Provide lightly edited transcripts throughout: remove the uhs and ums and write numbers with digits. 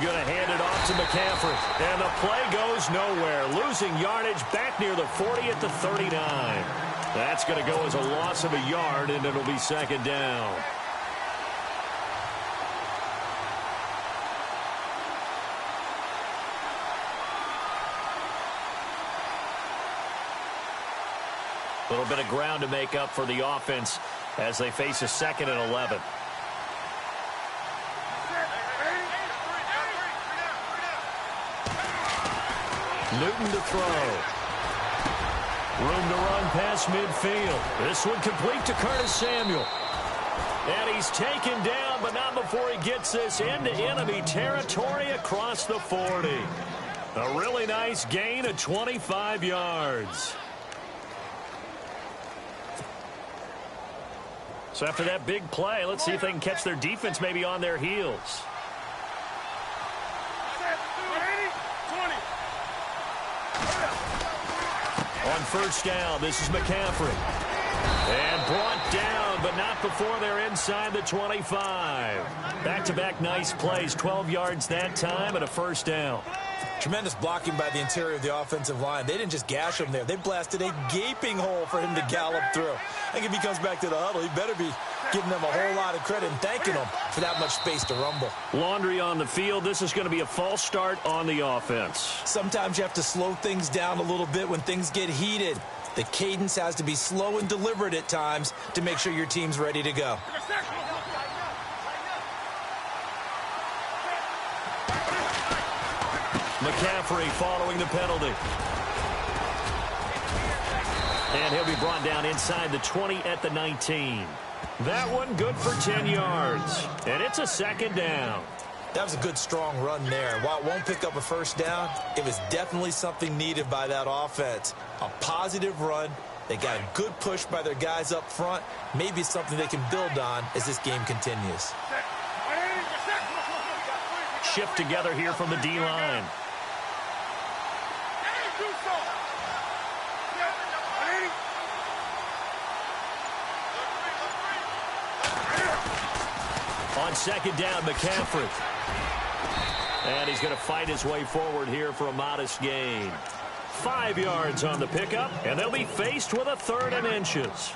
Going to hand it off to McCaffrey. And the play goes nowhere. Losing yardage back near the 40 at the 39. That's going to go as a loss of a yard, and it'll be second down. A little bit of ground to make up for the offense as they face a 2nd and 11. Newton to throw. Room to run past midfield. This one complete to Curtis Samuel. And he's taken down, but not before he gets this into enemy territory across the 40. A really nice gain of 25 yards. So after that big play, let's see if they can catch their defense maybe on their heels. On first down, this is McCaffrey. And brought down, but not before they're inside the 25. Back-to-back nice plays, 12 yards that time and a first down. Tremendous blocking by the interior of the offensive line. They didn't just gash him there. They blasted a gaping hole for him to gallop through. I think if he comes back to the huddle, he better be giving them a whole lot of credit and thanking them for that much space to rumble. Laundry on the field. This is going to be a false start on the offense. Sometimes you have to slow things down a little bit when things get heated. The cadence has to be slow and deliberate at times to make sure your team's ready to go. McCaffrey following the penalty. And he'll be brought down inside the 20 at the 19. That one good for 10 yards. And it's a second down. That was a good, strong run there. While it won't pick up a first down, it was definitely something needed by that offense. A positive run. They got a good push by their guys up front. Maybe something they can build on as this game continues. Shift together here from the D-line. On second down, McCaffrey. And he's going to fight his way forward here for a modest gain. 5 yards on the pickup, and they'll be faced with a 3rd and inches.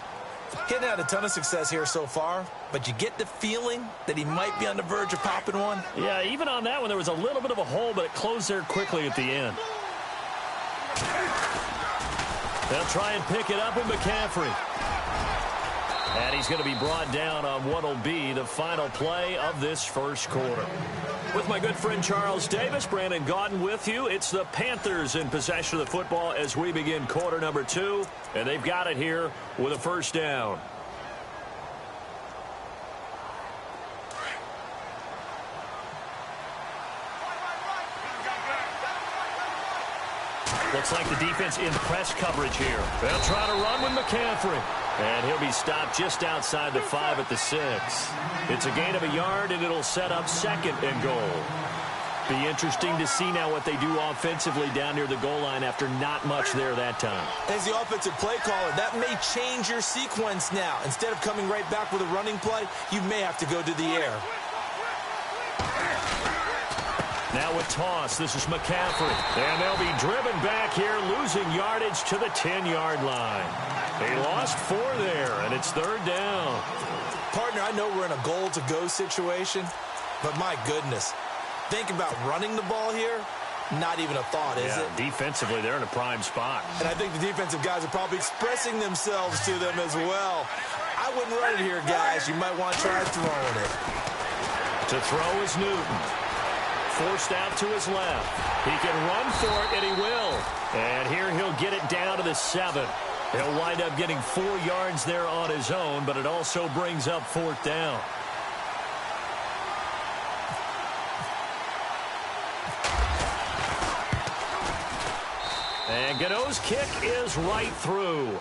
He hasn't had a ton of success here so far, but you get the feeling that he might be on the verge of popping one. Yeah, even on that one, there was a little bit of a hole, but it closed there quickly at the end. They'll try and pick it up with McCaffrey. And he's going to be brought down on what will be the final play of this first quarter. With my good friend Charles Davis, Brandon Gaudin with you. It's the Panthers in possession of the football as we begin quarter number 2. And they've got it here with a first down. Looks like the defense in press coverage here. They'll try to run with McCaffrey. And he'll be stopped just outside the 5 at the 6. It's a gain of a yard, and it'll set up 2nd and goal. Be interesting to see now what they do offensively down near the goal line after not much there that time. As the offensive play caller, that may change your sequence now. Instead of coming right back with a running play, you may have to go to the air. Now with toss, this is McCaffrey. And they'll be driven back here, losing yardage to the 10-yard line. They lost 4 there, and it's 3rd down. Partner, I know we're in a goal-to-go situation, but my goodness, think about running the ball here. Not even a thought, is it? Defensively, they're in a prime spot. And I think the defensive guys are probably expressing themselves to them as well. I wouldn't run it here, guys. You might want to try throwing it. To throw is Newton. Forced out to his left. He can run for it, and he will. And here he'll get it down to the 7. He'll wind up getting 4 yards there on his own, but it also brings up 4th down. And Gano's kick is right through.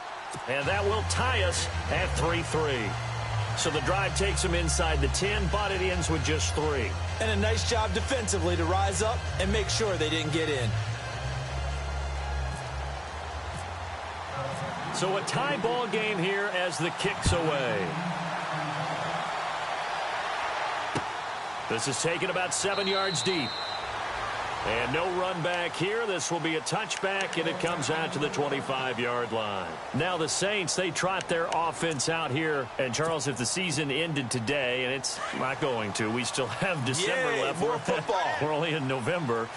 And that will tie us at 3-3. So the drive takes him inside the 10, but it ends with just 3. And a nice job defensively to rise up and make sure they didn't get in. So a tie ball game here as the kick's away. This is taken about 7 yards deep. And no run back here. This will be a touchback, and it comes out to the 25-yard line. Now the Saints, they trot their offense out here. And, Charles, if the season ended today, and it's not going to, we still have December left. More football. We're only in November.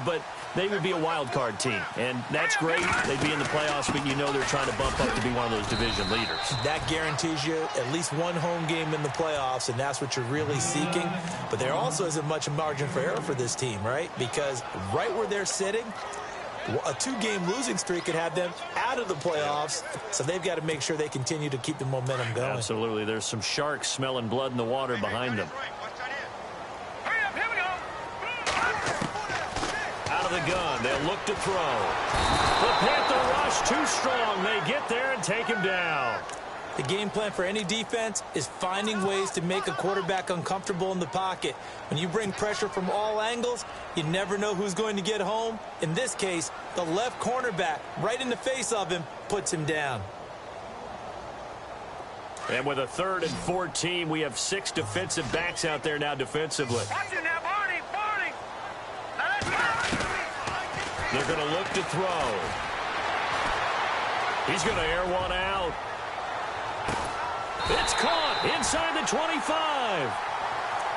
But they would be a wild card team, and that's great. They'd be in the playoffs, but you know they're trying to bump up to be one of those division leaders. That guarantees you at least one home game in the playoffs, and that's what you're really seeking. But there also isn't much margin for error for this team, right? Because right where they're sitting, a two-game losing streak could have them out of the playoffs, so they've got to make sure they continue to keep the momentum going. Absolutely. There's some sharks smelling blood in the water behind them. Out of the gun, they'll look to throw. The Panther rush too strong. They get there and take him down. The game plan for any defense is finding ways to make a quarterback uncomfortable in the pocket. When you bring pressure from all angles, you never know who's going to get home. In this case, the left cornerback, right in the face of him, puts him down. And with a 3rd and 14, we have 6 defensive backs out there now defensively. Watch it now, Barney. They're going to look to throw. He's going to air one out. It's caught inside the 25.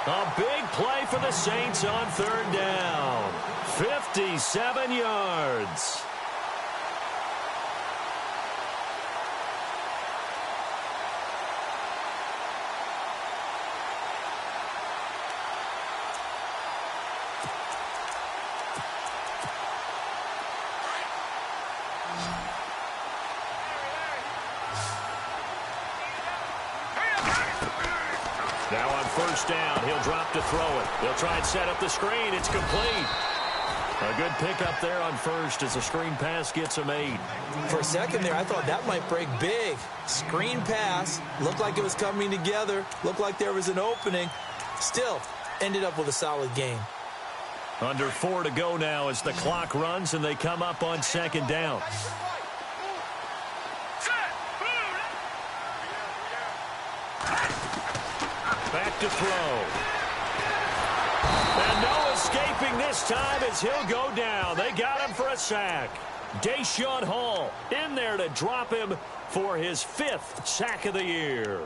A big play for the Saints on 3rd down. 57 yards. Now on 1st down, he'll drop to throw it. They'll try and set up the screen. It's complete. A good pickup there on 1st as a screen pass gets him 8. For a second there, I thought that might break big. Screen pass. Looked like it was coming together. Looked like there was an opening. Still, ended up with a solid game. Under 4 to go now as the clock runs and they come up on 2nd down. Back to throw. And no escaping this time as he'll go down. They got him for a sack. Deshaun Hall in there to drop him for his 5th sack of the year.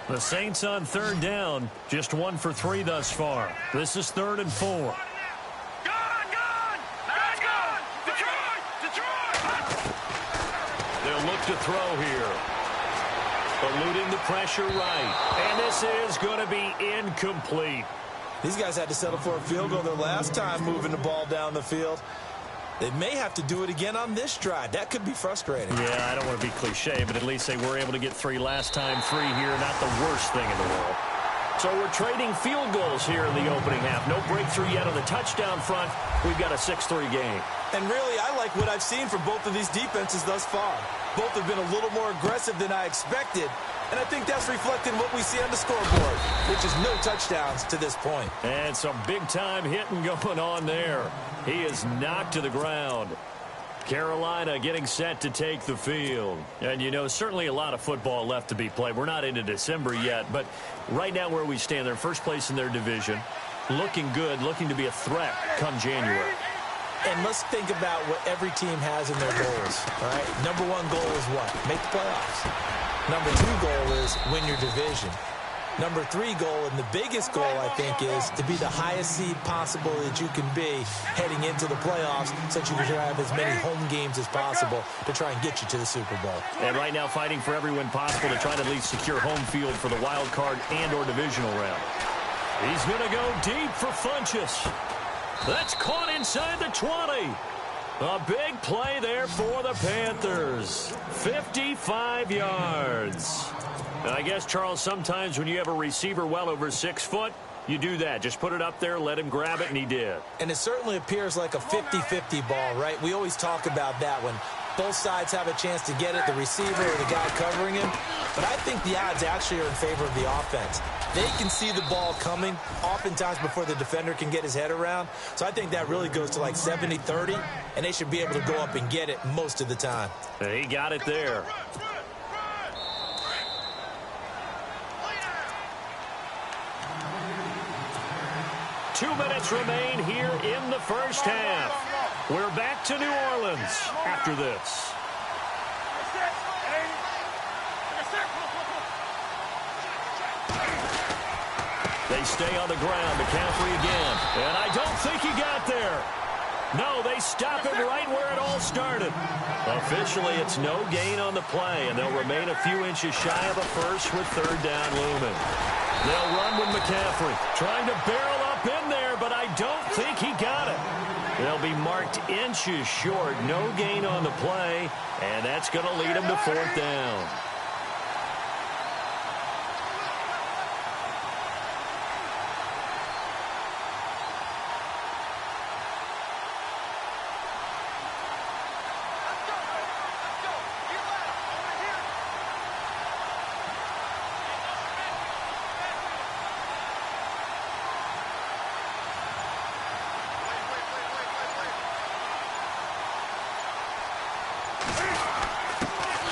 The Saints on 3rd down, just 1 for 3 thus far. This is 3rd and 4. They'll look to throw here. Eluding the pressure right. And this is going to be incomplete. These guys had to settle for a field goal their last time moving the ball down the field. They may have to do it again on this drive. That could be frustrating. Yeah, I don't want to be cliche, but at least they were able to get 3 last time. 3 here, not the worst thing in the world. So we're trading field goals here in the opening half. No breakthrough yet on the touchdown front. We've got a 6-3 game. And really, I like what I've seen from both of these defenses thus far. Both have been a little more aggressive than I expected. And I think that's reflected in what we see on the scoreboard, which is no touchdowns to this point. And some big-time hitting going on there. He is knocked to the ground. Carolina getting set to take the field. And, you know, certainly a lot of football left to be played. We're not into December yet, but right now where we stand, they're first place in their division. Looking good, looking to be a threat come January. And let's think about what every team has in their goals, all right? Number 1 goal is what? Make the playoffs. Number 2 goal is win your division. Number 3 goal, and the biggest goal, I think, is to be the highest seed possible that you can be heading into the playoffs so that you can have as many home games as possible to try and get you to the Super Bowl. And right now fighting for every win possible to try to at least secure home field for the wild card and or divisional round. He's going to go deep for Funchess. That's caught inside the 20. A big play there for the Panthers. 55 yards. And I guess, Charles, sometimes when you have a receiver well over 6 foot, you do that. Just put it up there, let him grab it, and he did. And it certainly appears like a 50-50 ball, right? We always talk about that when both sides have a chance to get it, the receiver or the guy covering him. But I think the odds actually are in favor of the offense. They can see the ball coming oftentimes before the defender can get his head around. So I think that really goes to like 70-30, and they should be able to go up and get it most of the time. And he got it there. 2 minutes remain here in the first half. We're back to New Orleans after this. They stay on the ground. McCaffrey again. And I don't think he got there. No, they stop him right where it all started. Officially, it's no gain on the play, and they'll remain a few inches shy of a first with third down looming. They'll run with McCaffrey, trying to barrel up in there, but I don't think he got it. They'll be marked inches short. No gain on the play, and that's going to lead them to fourth down.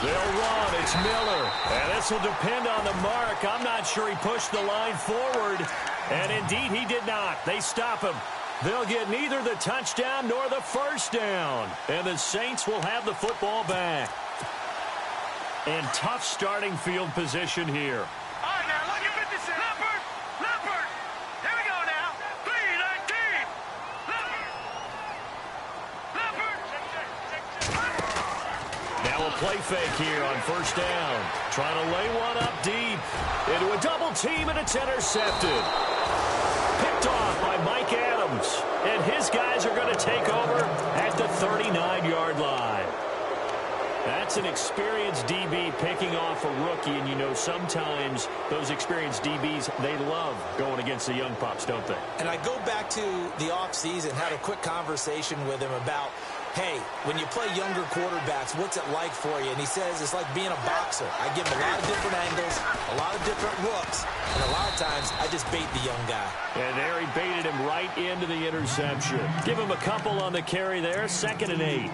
They'll run. It's Miller. And this will depend on the mark. I'm not sure he pushed the line forward. And indeed, he did not. They stop him. They'll get neither the touchdown nor the first down. And the Saints will have the football back. And tough starting field position here. All right, now, look at this. Leopard! Leopard! Here we go now. 3-19. Leopard! Now a play fake here on first down. Trying to lay one up deep. Into a double team, and it's intercepted. Picked off by Mike Adams. And his guys are going to take over at the 39-yard line. That's an experienced DB picking off a rookie, and you know sometimes those experienced DBs, they love going against the young pups, don't they? And I go back to the offseason, had a quick conversation with him about, hey, when you play younger quarterbacks, what's it like for you? And he says it's like being a boxer. I give him a lot of different angles, a lot of different looks, and a lot of times I just bait the young guy. And there he baited him right into the interception. Give him a couple on the carry there, 2nd and 8.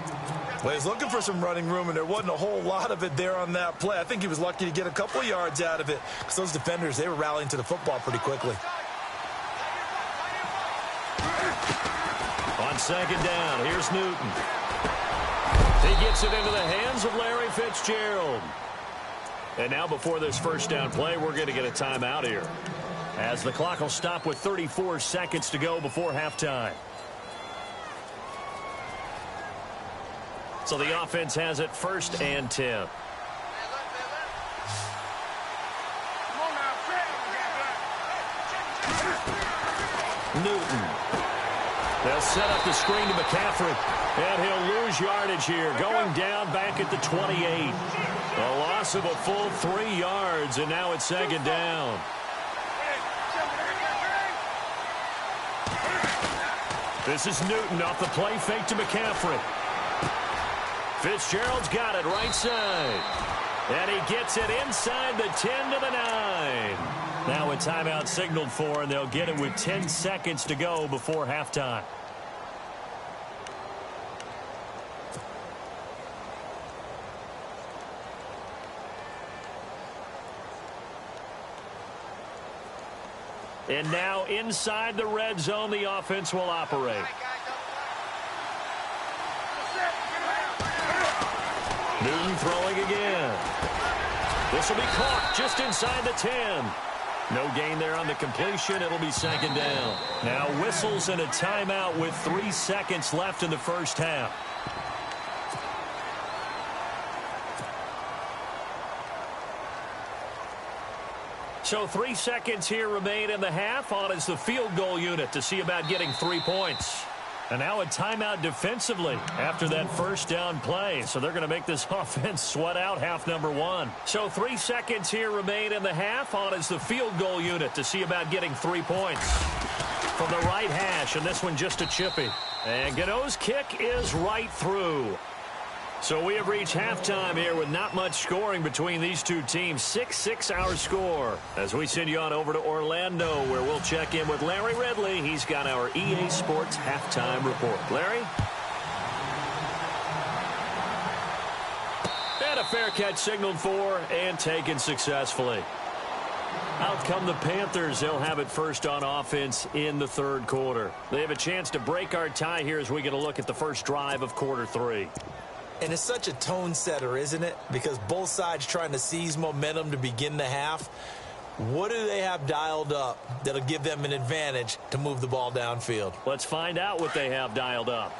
Well, he's looking for some running room, and there wasn't a whole lot of it there on that play. I think he was lucky to get a couple yards out of it because those defenders, they were rallying to the football pretty quickly. On 2nd down, here's Newton. He gets it into the hands of Larry Fitzgerald. And now before this first down play, we're going to get a timeout here, as the clock will stop with 34 seconds to go before halftime. So the offense has it 1st and 10. Newton. They'll set up the screen to McCaffrey. And he'll lose yardage here, going down back at the 28. A loss of a full 3 yards, and now it's 2nd down. This is Newton off the play fake to McCaffrey. Fitzgerald's got it right side. And he gets it inside the 10 to the 9. Now a timeout signaled for, and they'll get it with 10 seconds to go before halftime. And now inside the red zone, the offense will operate. Newton throwing again. This will be caught just inside the 10. No gain there on the completion. It'll be 2nd down. Now whistles and a timeout with 3 seconds left in the first half. So 3 seconds here remain in the half. On is the field goal unit to see about getting 3 points. And now a timeout defensively after that first down play. So they're going to make this offense sweat out half number 1. So 3 seconds here remain in the half. On is the field goal unit to see about getting 3 points. From the right hash, and this one just a chippy. And Gano's kick is right through. So we have reached halftime here with not much scoring between these two teams. 6-6 our score. As we send you on over to Orlando, where we'll check in with Larry Ridley. He's got our EA Sports halftime report. Larry? And a fair catch signaled for and taken successfully. Out come the Panthers. They'll have it first on offense in the third quarter. They have a chance to break our tie here as we get a look at the first drive of quarter 3. And it's such a tone setter, isn't it? Because both sides trying to seize momentum to begin the half. What do they have dialed up that'll give them an advantage to move the ball downfield? Let's find out what they have dialed up.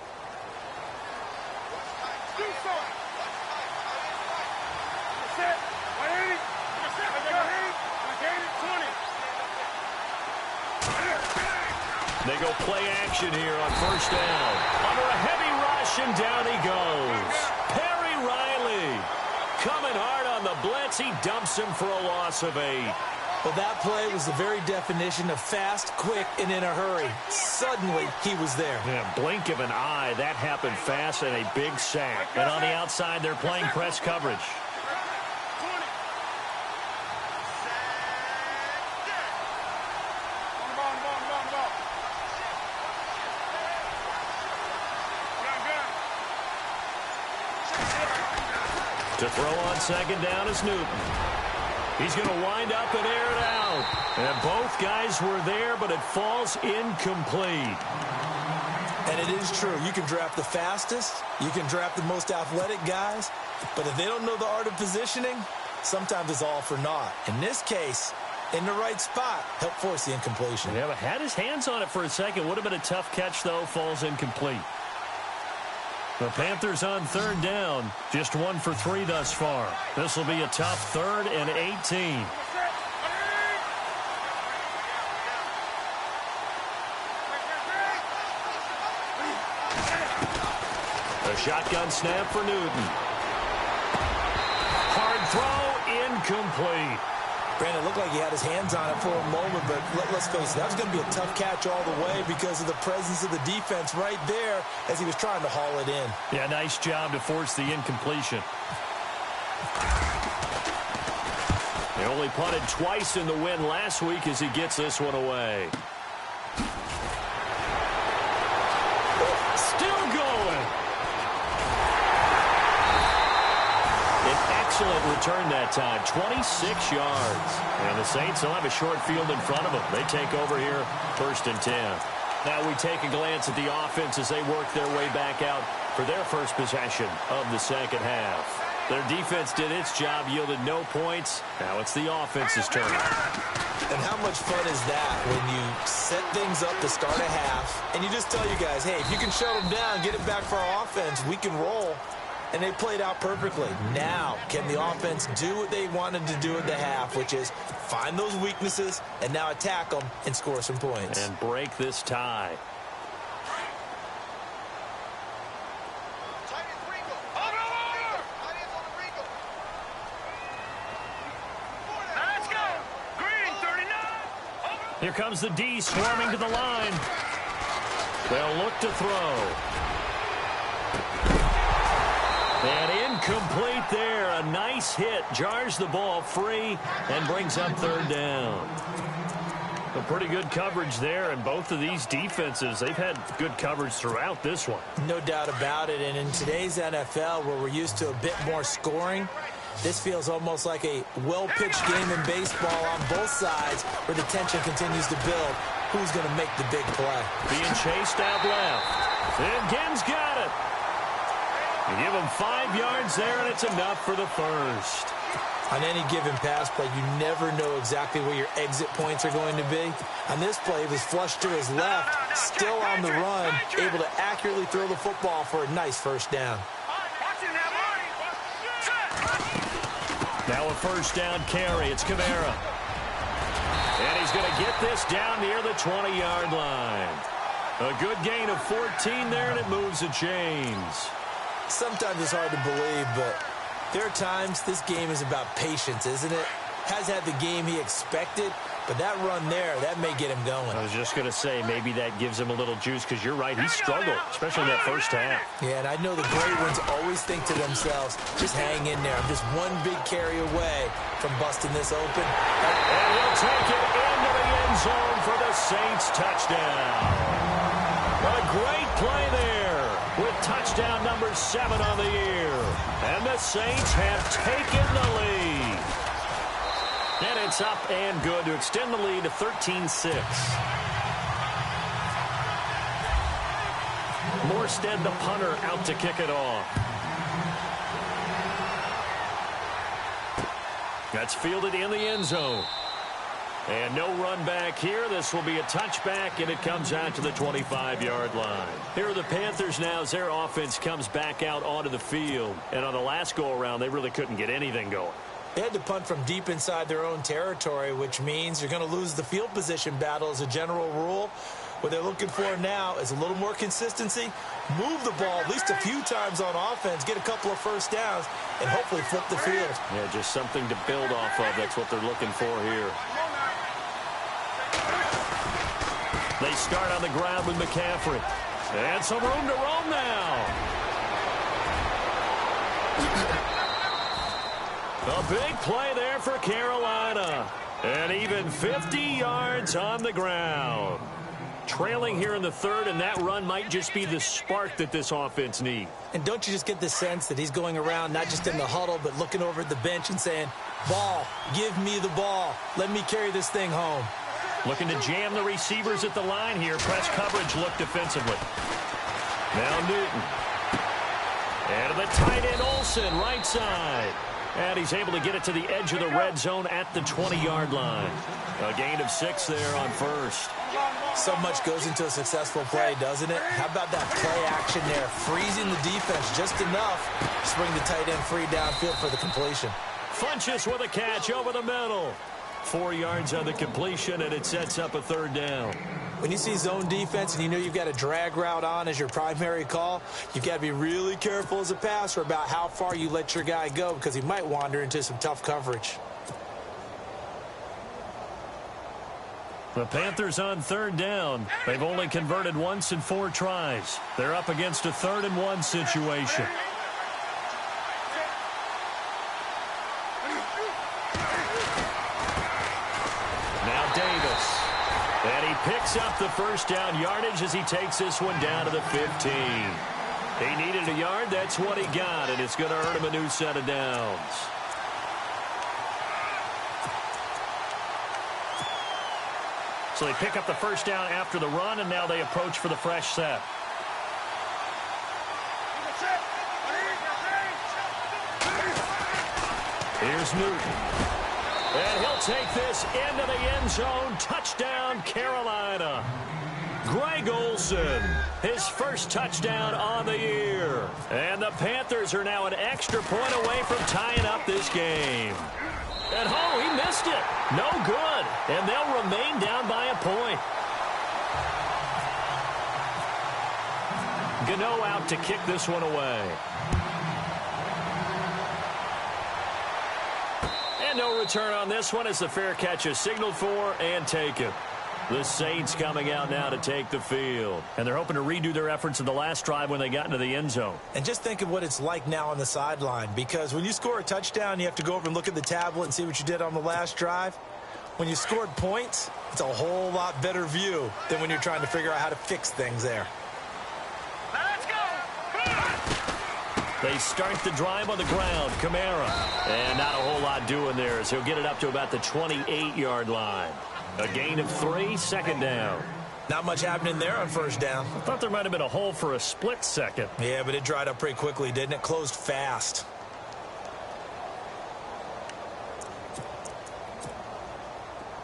They go play action here on first down. Under a heavy rush, and down he goes. Perry Riley coming hard on the blitz. He dumps him for a loss of 8. Well, that play was the very definition of fast, quick, and in a hurry. Suddenly, he was there. Yeah, blink of an eye. That happened fast and a big sack. And on the outside, they're playing press coverage. To throw on second down is Newton. He's going to wind up and air it out. And both guys were there, but it falls incomplete. And it is true. You can draft the fastest. You can draft the most athletic guys. But if they don't know the art of positioning, sometimes it's all for naught. In this case, in the right spot, helped force the incompletion. Yeah, but had his hands on it for a second. Would have been a tough catch, though. Falls incomplete. The Panthers on third down, just 1 for 3 thus far. This will be a tough 3rd and 18. A shotgun snap for Newton. Hard throw, incomplete. Brandon, it looked like he had his hands on it for a moment, but let's face it, that was going to be a tough catch all the way because of the presence of the defense right there as he was trying to haul it in. Yeah, nice job to force the incompletion. They only punted twice in the win last week as he gets this one away. Still going. Excellent return that time, 26 yards. And the Saints will have a short field in front of them. They take over here, 1st and 10. Now we take a glance at the offense as they work their way back out for their first possession of the second half. Their defense did its job, yielded no points. Now it's the offense's turn. And how much fun is that when you set things up to start a half and you just tell you guys, hey, if you can shut them down, get it back for our offense, we can roll. And they played out perfectly. Now, can the offense do what they wanted to do at the half, which is find those weaknesses and now attack them and score some points. And break this tie. Let's go. Green, 39. Here comes the D swarming to the line. They'll look to throw. And incomplete there. A nice hit. Jars the ball free and brings up 3rd down. A pretty good coverage there, and both of these defenses, they've had good coverage throughout this one. No doubt about it. And in today's NFL, where we're used to a bit more scoring, this feels almost like a well-pitched game in baseball on both sides where the tension continues to build. Who's going to make the big play? Being chased out left. And Gibbs got it. You give him 5 yards there, and it's enough for the first. On any given pass play, you never know exactly where your exit points are going to be. On this play, he was flushed to his left, still on the run, able to accurately throw the football for a nice first down. Now a first down carry. It's Kamara. And he's going to get this down near the 20-yard line. A good gain of 14 there, and it moves the chains. Sometimes it's hard to believe, but there are times this game is about patience, isn't it? Has had the game he expected, but that run there, that may get him going. I was just going to say, maybe that gives him a little juice, because you're right, he struggled, especially in that first half. Yeah, and I know the great ones always think to themselves, just hang in there. I'm just one big carry away from busting this open. And he'll take it into the end zone for the Saints touchdown. A great play there with touchdown number 7 on the year. And the Saints have taken the lead. And it's up and good to extend the lead to 13-6. Morstead, the punter, out to kick it off. That's fielded in the end zone. And no run back here. This will be a touchback, and it comes out to the 25-yard line. Here are the Panthers now as their offense comes back out onto the field. And on the last go-around, they really couldn't get anything going. They had to punt from deep inside their own territory, which means you're going to lose the field position battle as a general rule. What they're looking for now is a little more consistency, move the ball at least a few times on offense, get a couple of first downs, and hopefully flip the field. Yeah, just something to build off of. That's what they're looking for here. They start on the ground with McCaffrey. And some room to roam now. A big play there for Carolina. And even 50 yards on the ground. Trailing here in the third, and that run might just be the spark that this offense needs. And don't you just get the sense that he's going around not just in the huddle, but looking over at the bench and saying, ball, give me the ball. Let me carry this thing home. Looking to jam the receivers at the line here. Press coverage look defensively. Now Newton. And the tight end Olsen, right side. And he's able to get it to the edge of the red zone at the 20-yard line. A gain of 6 there on first. So much goes into a successful play, doesn't it? How about that play action there? Freezing the defense just enough to bring the tight end free downfield for the completion. Funchess with a catch over the middle. 4 yards on the completion, and it sets up a third down. When you see zone defense and you know you've got a drag route on as your primary call, you've got to be really careful as a passer about how far you let your guy go because he might wander into some tough coverage. The Panthers on third down. They've only converted once in 4 tries. They're up against a 3rd and 1 situation. Now Davis. And he picks up the first down yardage as he takes this one down to the 15. He needed a yard. That's what he got, and it's going to earn him a new set of downs. So they pick up the first down after the run, and now they approach for the fresh set. Here's Newton. And he'll take this into the end zone. Touchdown, Carolina. Greg Olsen, his first touchdown on the year. And the Panthers are now an extra point away from tying up this game. And he missed it. No good. And they'll remain down by a point. Gano out to kick this one away. And no return on this one as the fair catch is signaled for and taken. The Saints coming out now to take the field. And they're hoping to redo their efforts in the last drive when they got into the end zone. And just think of what it's like now on the sideline. Because when you score a touchdown, you have to go over and look at the tablet and see what you did on the last drive. When you scored points, it's a whole lot better view than when you're trying to figure out how to fix things there. Let's go! They start the drive on the ground. Kamara. And not a whole lot doing there as he'll get it up to about the 28-yard line. A gain of 3, second down. Not much happening there on first down. I thought there might have been a hole for a split second. Yeah, but it dried up pretty quickly, didn't it? Closed fast.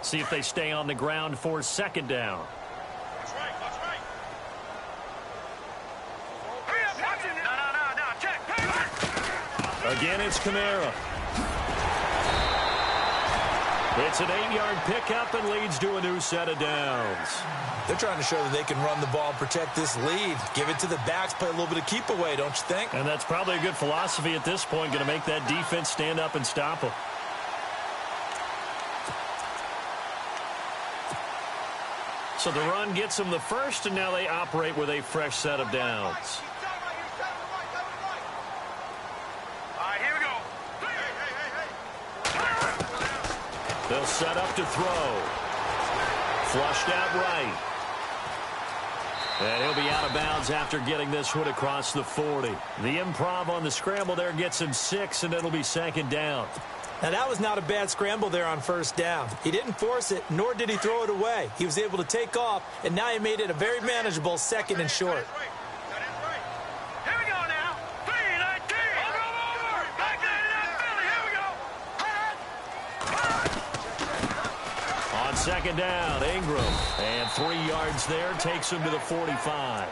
See if they stay on the ground for second down. That's right, that's right. No, check. Again, it's Kamara. It's an 8-yard pickup and leads to a new set of downs. They're trying to show that they can run the ball and protect this lead. Give it to the backs, play a little bit of keep away, don't you think? And that's probably a good philosophy at this point, going to make that defense stand up and stop them. So the run gets them the first, and now they operate with a fresh set of downs. They'll set up to throw. Flushed out right. And he'll be out of bounds after getting this one across the 40. The improv on the scramble there gets him 6, and it'll be second down. Now, that was not a bad scramble there on first down. He didn't force it, nor did he throw it away. He was able to take off, and now he made it a very manageable 2nd and short. Here we go now. 3-19. Over. Back there to that Philly. Here we go. On 2nd down, Ingram. And 3 yards there takes him to the 45.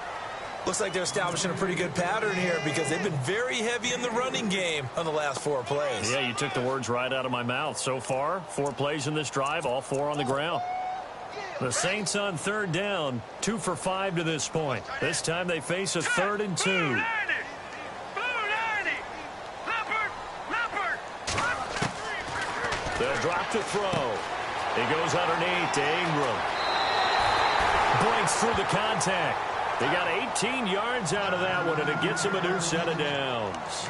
Looks like they're establishing a pretty good pattern here because they've been very heavy in the running game on the last 4 plays. Yeah, you took the words right out of my mouth. So far, 4 plays in this drive, all 4 on the ground. The Saints on 3rd down, 2 for 5 to this point. This time they face a 3rd and 2. Blue 90. Leopard. They'll drop to throw. He goes underneath to Ingram. Breaks through the contact. They got 18 yards out of that one, and it gets him a new set of downs.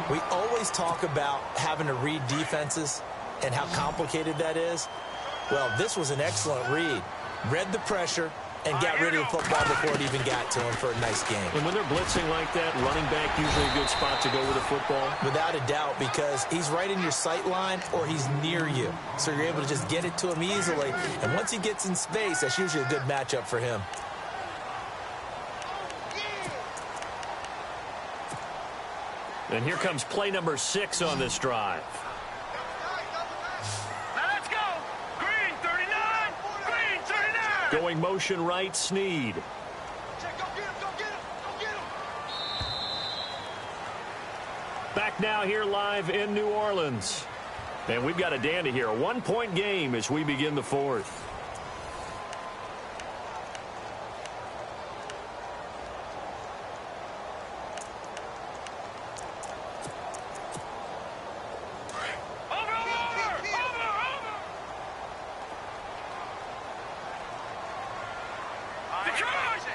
We always talk about having to read defenses and how complicated that is. Well, this was an excellent read. Read the pressure and got rid of the football before it even got to him for a nice game. And when they're blitzing like that, running back usually a good spot to go with the football. Without a doubt, because he's right in your sight line or he's near you. So you're able to just get it to him easily. And once he gets in space, that's usually a good matchup for him. And here comes play number 6 on this drive. Now let's go. Green 39. Green 39. Going motion right, Snead. Go get him. Back now here live in New Orleans. And we've got a dandy here. A 1-point game as we begin the 4th.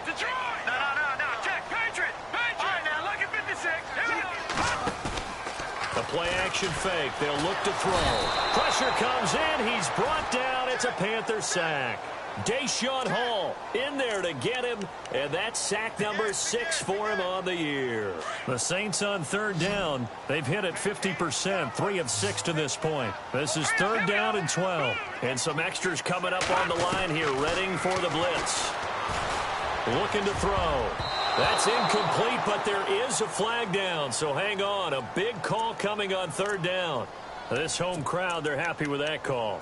Detroit! No. Check. Patriot! All right, now, look at 56. Here we go. A play-action fake. They'll look to throw. Pressure comes in. He's brought down. It's a Panther sack. Deshaun Hall in there to get him, and that's sack number 6 for him on the year. The Saints on 3rd down. They've hit it 50%, 3 of 6 to this point. This is 3rd down and 12. And some extras coming up on the line here, readying for the blitz. Looking to throw. That's incomplete, but there is a flag down, so hang on. A big call coming on 3rd down. This home crowd, they're happy with that call.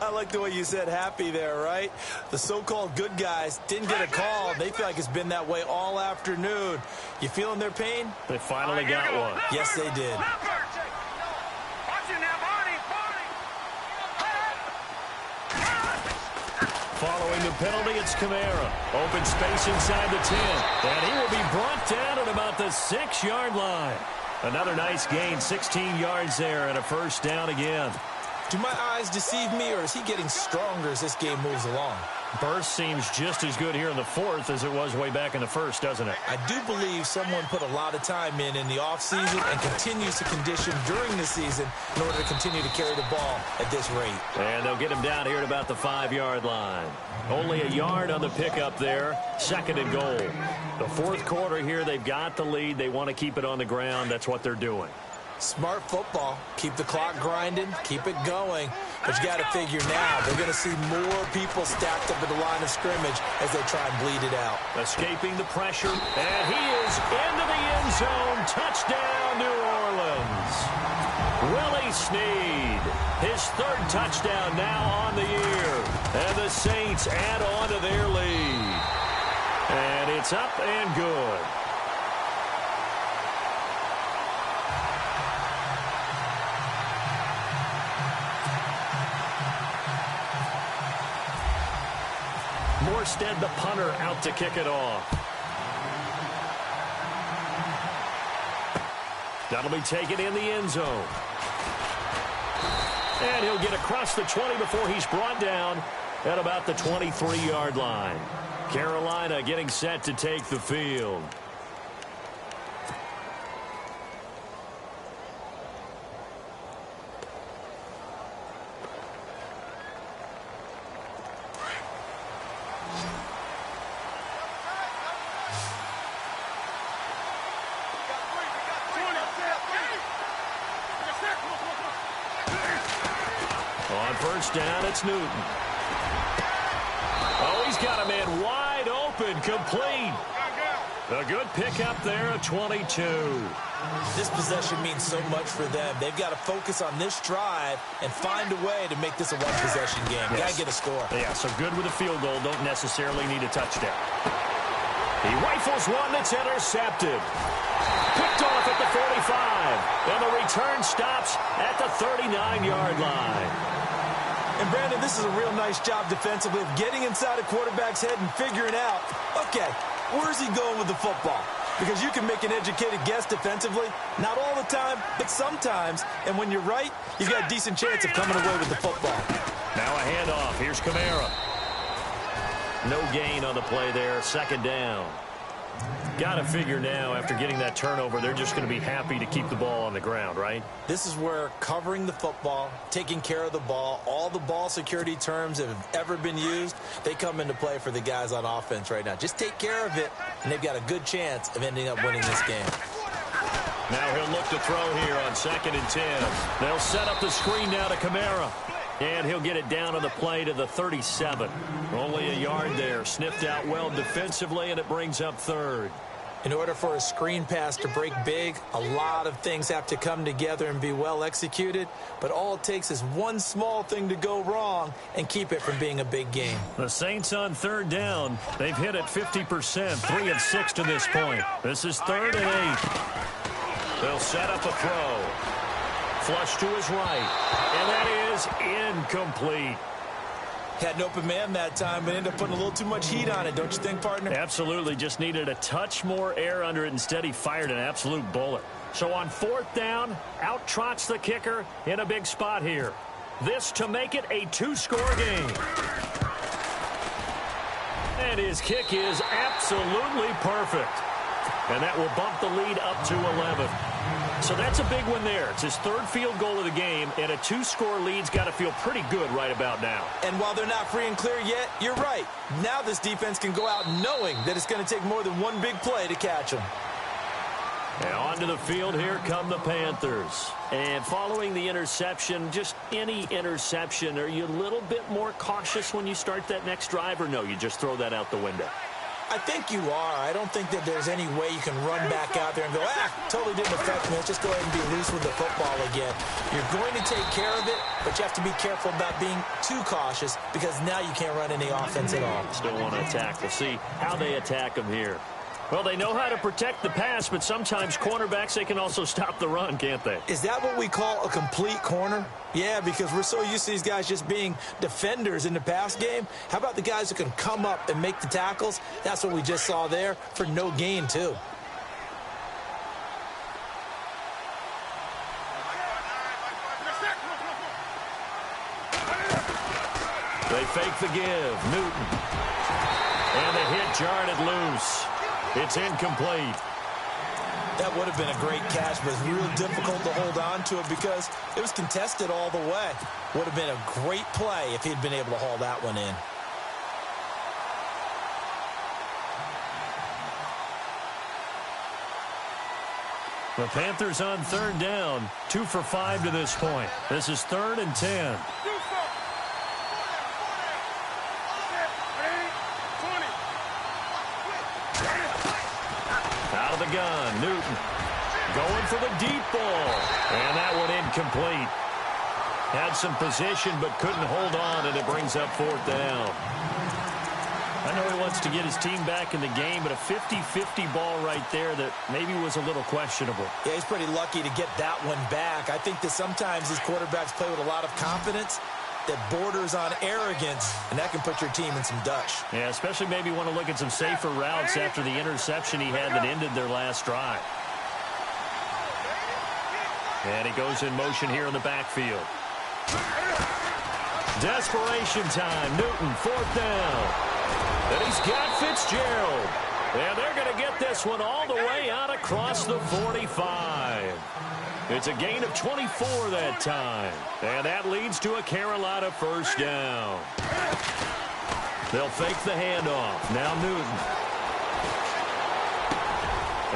I like the way you said happy there, right? The so-called good guys didn't get a call. They feel like it's been that way all afternoon. You feeling their pain? They finally got one. Yes, they did. Watch it now, Barney. Following the penalty, it's Kamara. Open space inside the 10. And he will be brought down at about the 6-yard line. Another nice gain, 16 yards there, and a 1st down again. Do my eyes deceive me, or is he getting stronger as this game moves along? Burst seems just as good here in the 4th as it was way back in the 1st, doesn't it? I do believe someone put a lot of time in the offseason and continues to condition during the season in order to continue to carry the ball at this rate. And they'll get him down here at about the 5-yard line. Only a yard on the pickup there. 2nd and goal. The 4th quarter here, they've got the lead. They want to keep it on the ground. That's what they're doing. Smart football. Keep the clock grinding. Keep it going. But you got to figure now they're going to see more people stacked up at the line of scrimmage as they try and bleed it out. Escaping the pressure. And he is into the end zone. Touchdown, New Orleans. Willie Snead. His 3rd touchdown now on the year. And the Saints add on to their lead. And it's up and good. Morstead, the punter, out to kick it off. That'll be taken in the end zone. And he'll get across the 20 before he's brought down at about the 23-yard line. Carolina getting set to take the field. first down, it's Newton. Oh, he's got a man wide open, complete. A good pickup there at 22. This possession means so much for them. They've got to focus on this drive and find a way to make this a one-possession game. Yes. Got to get a score. Yeah, so good with a field goal. Don't necessarily need a touchdown. He rifles one that's intercepted. Picked off at the 45. And the return stops at the 39-yard line. And, Brandon, this is a real nice job defensively of getting inside a quarterback's head and figuring out, okay, where's he going with the football? Because you can make an educated guess defensively. Not all the time, but sometimes. And when you're right, you've got a decent chance of coming away with the football. Now a handoff. Here's Kamara. No gain on the play there. Second down. Got to figure now, after getting that turnover, they're just going to be happy to keep the ball on the ground, right? This is where covering the football, taking care of the ball, all the ball security terms that have ever been used, they come into play for the guys on offense right now. Just take care of it, and they've got a good chance of ending up winning this game. Now he'll look to throw here on 2nd and 10. They'll set up the screen now to Kamara. And he'll get it down on the play to the 37. Only a yard there. Sniffed out well defensively, and it brings up 3rd. In order for a screen pass to break big, a lot of things have to come together and be well executed. But all it takes is one small thing to go wrong and keep it from being a big game. The Saints on 3rd down. They've hit it 50%, 3 of 6 to this point. This is 3rd and 8. They'll set up a throw. Flush to his right. And that is incomplete. Had an open man that time, but ended up putting a little too much heat on it, don't you think, partner? Absolutely. Just needed a touch more air under it. Instead, he fired an absolute bullet. So on 4th down, out trots the kicker in a big spot here. This to make it a 2-score game. And his kick is absolutely perfect. And that will bump the lead up to 11. So that's a big one there. It's his 3rd field goal of the game, and a 2-score lead's got to feel pretty good right about now. And while they're not free and clear yet, you're right. Now this defense can go out knowing that it's going to take more than one big play to catch them. Now onto the field, here come the Panthers. And following the interception, just any interception, are you a little bit more cautious when you start that next drive, or no, you just throw that out the window? I think you are. I don't think that there's any way you can run back out there and go, totally didn't affect me. Let's just go ahead and be loose with the football again. You're going to take care of it, but you have to be careful about being too cautious because now you can't run any offense at all. Still want to attack. We'll see how they attack them here. Well, they know how to protect the pass, but sometimes cornerbacks, they can also stop the run, can't they? Is that what we call a complete corner? Yeah, because we're so used to these guys just being defenders in the pass game. How about the guys who can come up and make the tackles? That's what we just saw there for no gain, too. They fake the give. Newton. And the hit jarred it loose. It's incomplete. That would have been a great catch, but it's real difficult to hold on to it because it was contested all the way. Would have been a great play if he'd been able to haul that one in. The Panthers on 3rd down. 2 for 5 to this point. This is 3rd and 10. Out of the gun, Newton going for the deep ball. And that one incomplete. Had some position but couldn't hold on, and it brings up 4th down. I know he wants to get his team back in the game, but a 50-50 ball right there that maybe was a little questionable. Yeah, he's pretty lucky to get that one back. I think that sometimes these quarterbacks play with a lot of confidence that borders on arrogance, and that can put your team in some dutch. Yeah, especially maybe want to look at some safer routes after the interception he had that ended their last drive. And he goes in motion here in the backfield. Desperation time. Newton, 4th down. And he's got Fitzgerald. And they're going to get this one all the way out across the 45. It's a gain of 24 that time. And that leads to a Carolina 1st down. They'll fake the handoff. Now Newton.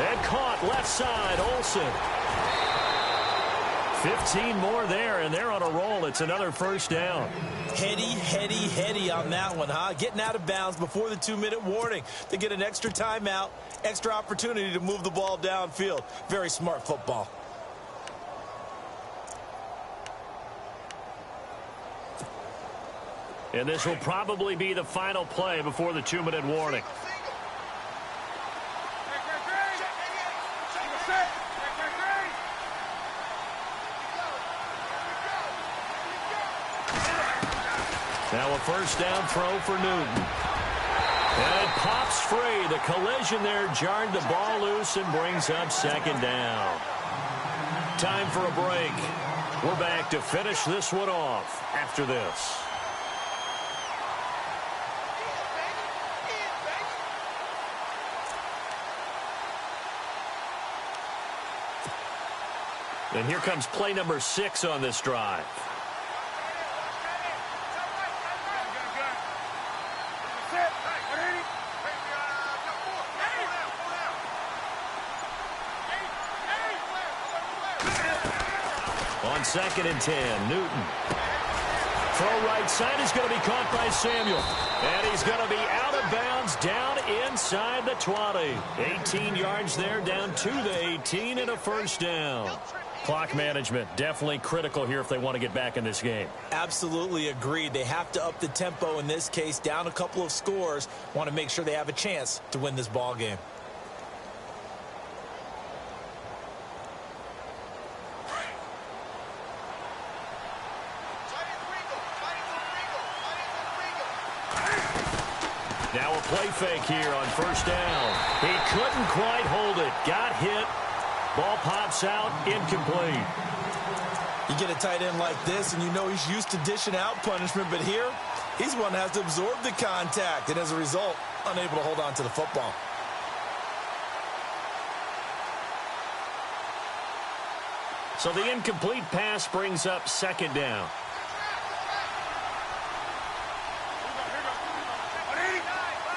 And caught left side, Olsen. 15 more there, and they're on a roll. It's another first down. Heady on that one, huh? Getting out of bounds before the 2-minute warning. They get an extra timeout, extra opportunity to move the ball downfield. Very smart football. And this will probably be the final play before the 2-minute warning. Now a first down throw for Newton. And it pops free. The collision there jarred the ball loose and brings up second down. Time for a break. We're back to finish this one off after this. And here comes play number 6 on this drive. On 2nd and 10, Newton. Throw right side is going to be caught by Samuel. And he's going to be out of bounds down inside the 20. 18 yards there, down to the 18 and a first down. Clock management definitely critical here if they want to get back in this game. Absolutely agreed. They have to up the tempo in this case, down a couple of scores. Want to make sure they have a chance to win this ball game. Now a play fake here on first down. He couldn't quite hold it. Got hit. Ball pops out, incomplete. You get a tight end like this, and you know he's used to dishing out punishment, but here, he's one that has to absorb the contact, and as a result, unable to hold on to the football. So the incomplete pass brings up second down.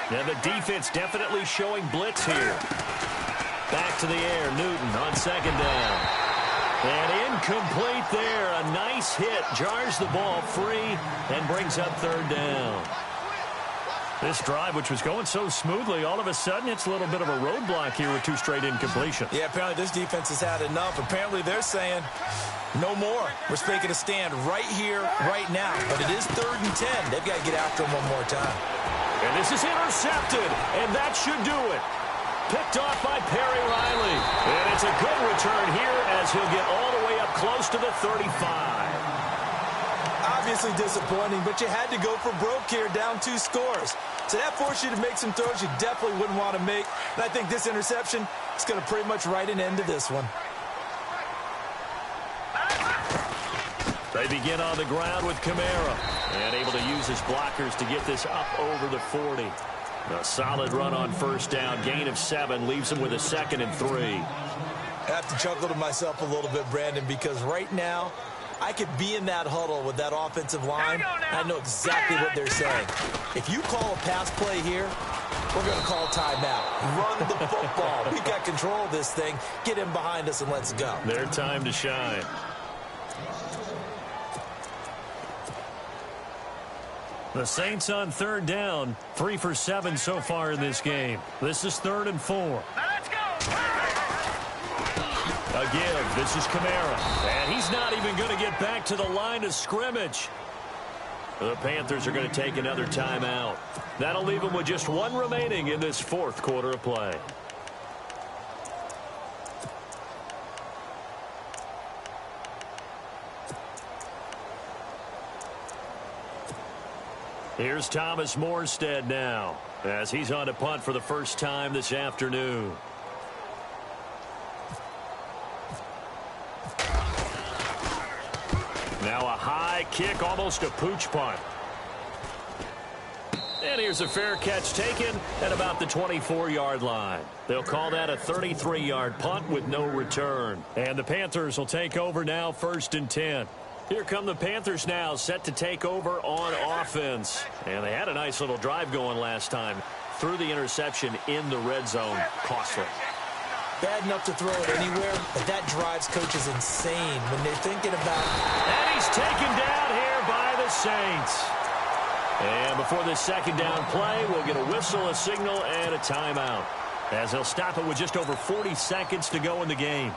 Now the defense definitely showing blitz here. Back to the air, Newton on second down. And incomplete there. A nice hit. Jars the ball free and brings up third down. This drive, which was going so smoothly, all of a sudden it's a little bit of a roadblock here with 2 straight incompletions. Yeah, apparently this defense has had enough. Apparently they're saying no more. We're taking a stand right here, right now. But it is 3rd and 10. They've got to get after him one more time. And this is intercepted, and that should do it. Picked off by Perry Riley. And it's a good return here as he'll get all the way up close to the 35. Obviously disappointing, but you had to go for broke here, down 2 scores. So that forced you to make some throws you definitely wouldn't want to make. And I think this interception is going to pretty much write an end to this one. They begin on the ground with Kamara. And able to use his blockers to get this up over the 40. A solid run on first down. Gain of 7 leaves him with a 2nd and 3. I have to chuckle to myself a little bit, Brandon, because right now I could be in that huddle with that offensive line. I know exactly what they're saying. If you call a pass play here, we're going to call timeout. Run the football. We've got control of this thing. Get him behind us and let's go. Their time to shine. The Saints on third down, 3 for 7 so far in this game. This is 3rd and 4. Let's go. A give. This is Kamara. And he's not even going to get back to the line of scrimmage. The Panthers are going to take another timeout. That'll leave them with just 1 remaining in this 4th quarter of play. Here's Thomas Morstead now as he's on to punt for the first time this afternoon. Now a high kick, almost a pooch punt. And here's a fair catch taken at about the 24-yard line. They'll call that a 33-yard punt with no return. And the Panthers will take over now, 1st and 10. Here come the Panthers now, set to take over on offense. And they had a nice little drive going last time. Threw the interception in the red zone. Costly. bad enough to throw it anywhere, but that drives coaches insane when they're thinking about... And he's taken down here by the Saints. And before this second down play, we'll get a whistle, a signal, and a timeout, as they'll stop it with just over 40 seconds to go in the game.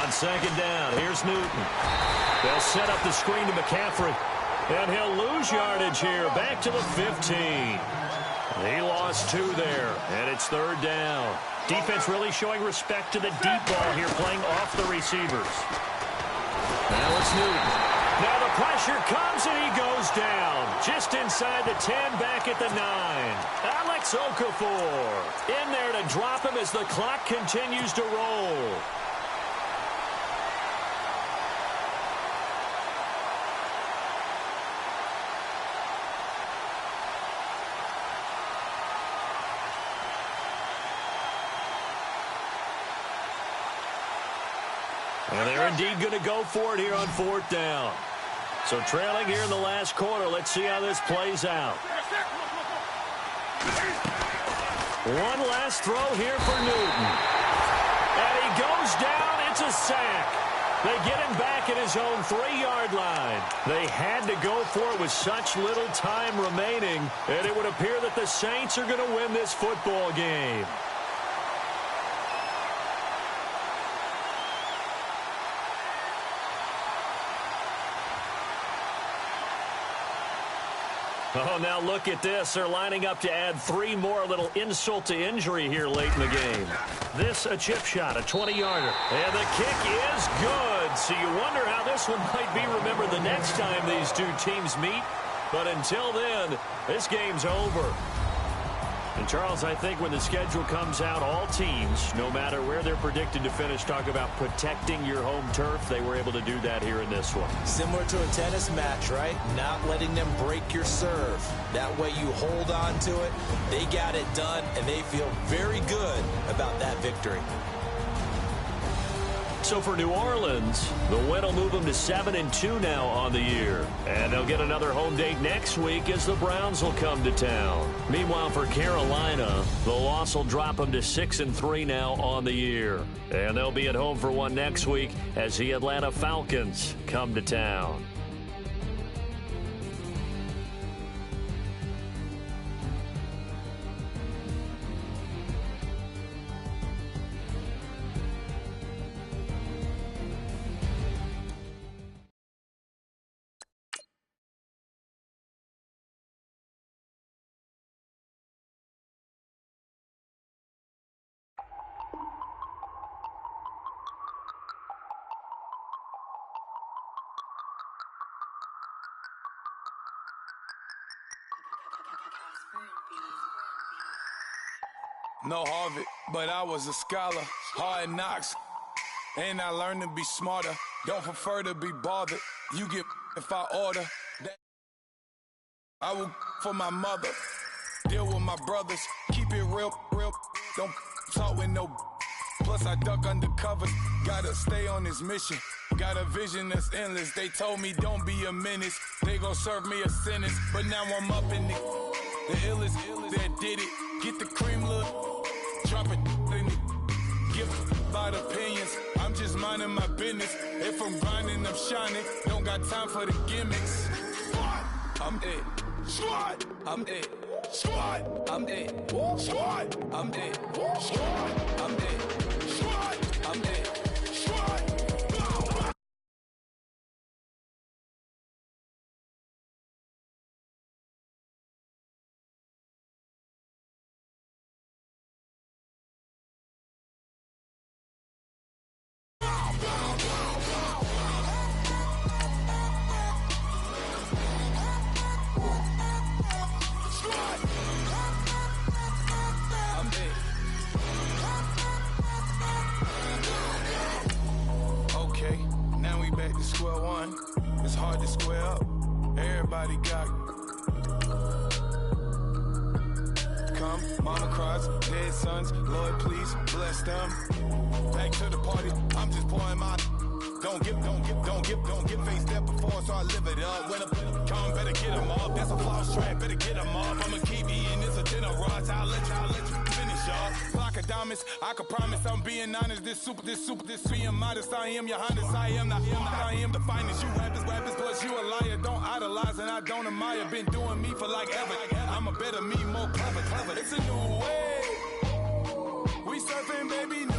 On second down, here's Newton. They'll set up the screen to McCaffrey. And he'll lose yardage here, back to the 15. He lost 2 there, and it's third down. Defense really showing respect to the deep ball here, playing off the receivers. Now it's Newton. Now the pressure comes, and he goes down. Just inside the 10, back at the 9. Alex Okafor in there to drop him as the clock continues to roll. And they're indeed going to go for it here on fourth down. So trailing here in the last quarter. Let's see how this plays out. One last throw here for Newton. And he goes down. It's a sack. They get him back at his own 3-yard line. They had to go for it with such little time remaining. And it would appear that the Saints are going to win this football game. Oh, now look at this. They're lining up to add 3 more, a little insult to injury here late in the game. This, a chip shot, a 20-yarder. And the kick is good. So you wonder how this one might be remembered the next time these two teams meet. But until then, this game's over. And, Charles, I think when the schedule comes out, all teams, no matter where they're predicted to finish, talk about protecting your home turf. They were able to do that here in this one. Similar to a tennis match, right? Not letting them break your serve. That way you hold on to it. They got it done, and they feel very good about that victory. So for New Orleans, the win will move them to 7-2 now on the year. And they'll get another home date next week as the Browns will come to town. Meanwhile, for Carolina, the loss will drop them to 6-3 now on the year. And they'll be at home for one next week as the Atlanta Falcons come to town. No Harvard, but I was a scholar. Hard knocks, and I learned to be smarter. Don't prefer to be bothered. You get if I order. I will for my mother. Deal with my brothers. Keep it real. Don't talk with no. Plus I duck undercover. Gotta stay on this mission. Got a vision that's endless. They told me don't be a menace. They gon' serve me a sentence. But now I'm up in the illest that did it. Get the cream look. Drop it in it. Give about opinions. I'm just minding my business. If I'm grinding, I'm shining. Don't got time for the gimmicks. I'm it. Squad. I'm it. Squad. I'm it. Squad. I'm it. Squad. I'm it. Squad. I'm it. Square one, it's hard to square up. Everybody got come, mama cries, dead sons. Lord, please bless them. Back to the party, I'm just pouring my Don't get faced up before, so I live it up. When a come, better get him up. That's a false track, better get him up. I'ma keep eating this a dinner rush. I'll let you finish up. Block of diamonds, I can promise I'm being honest. This being modest. I am your Highness. I am the finest. You rappers, plus you a liar. Don't idolize and I don't admire. Been doing me for like ever. I'm a better me, more clever. It's a new way. We surfing, baby.